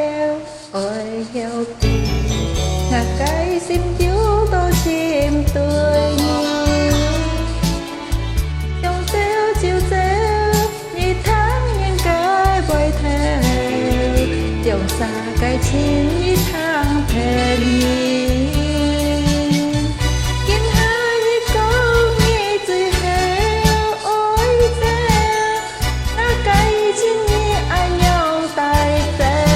theo ôi heo tìm ngà cây sim chiếu tô chim tươi như trong xéo chiều xéo như tháng những cái bơi theo dòng xa cái chín như tháng thề nhìn kiến hai như câu nghe từ heo ôi theo nó cây chín như anh nhau tay theo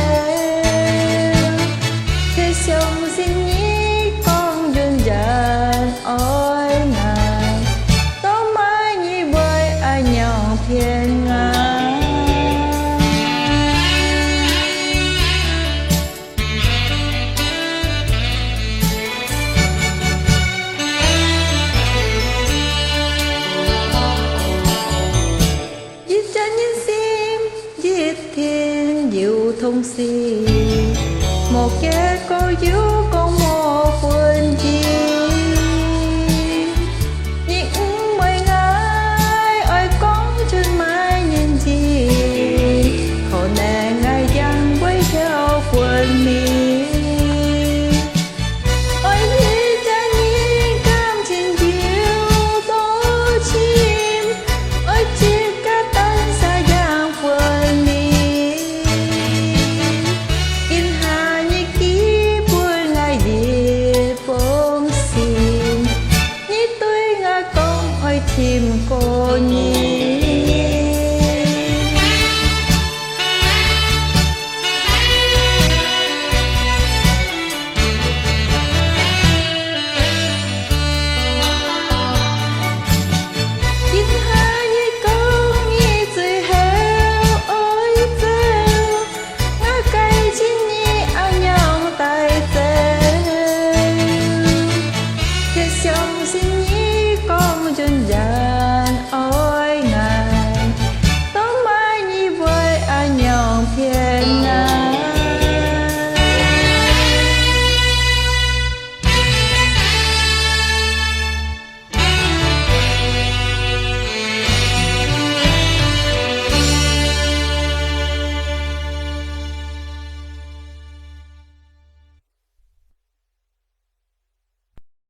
thế sông xin nhí con đơn giản ôi ngài tóm mãi như bơi anh nhau thiên ngài thiên diệu thông si một cái cô dấu